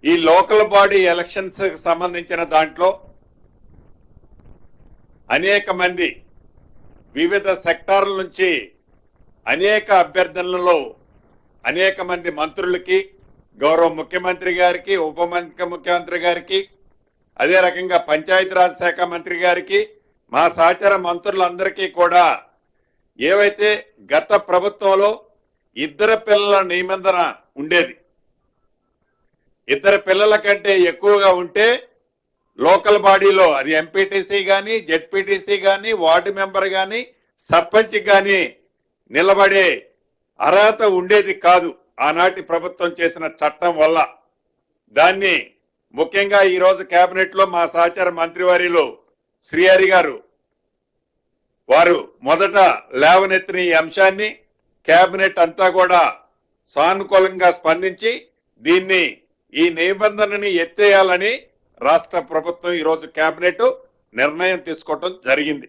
ఈ local body elections సంబంధించిన దాంట్లో అనేక మంది వివిధ సెక్టార్ల నుంచి అనేక అభ్యర్థనలలో అనేక మంది మంత్రులకి, గౌరవ ముఖ్యమంత్రి గారికి, ఉప ముఖ్యమంత్రి గారికి, అదే రకంగా పంచాయతీరాజ్ శాఖ మంత్రి గారికి, మా సహచర మంత్రులందరికీ కూడా ఏవైతే గత ప్రభుత్వంలో ఇద్దరు పిల్లల నిబంధన ఉండేది, ఇద్దరు పిల్లల కంటే ఎక్కువగా ఉంటే లోకల్ బాడీలో అది ఎంపీటీసీ గాని, జెడ్పీటీసీ గాని, వార్డు మెంబర్ గాని, సర్పంచ్ గాని నిలబడే అర్హత ఉండేది కాదు ఆనాటి ప్రభుత్వం చేసిన చట్టం వల్ల. దాన్ని ముఖ్యంగా ఈ రోజు కేబినెట్ లో మా సహచర మంత్రివర్యులు శ్రీహరి గారు వారు మొదట లేవనెత్తిన ఈ అంశాన్ని కేబినెట్ అంతా కూడా సానుకూలంగా స్పందించి దీన్ని ఈ నిబంధనని ఎత్తేయాలని రాష్ట్ర ప్రభుత్వం ఈ రోజు కేబినెట్ నిర్ణయం తీసుకోవడం జరిగింది.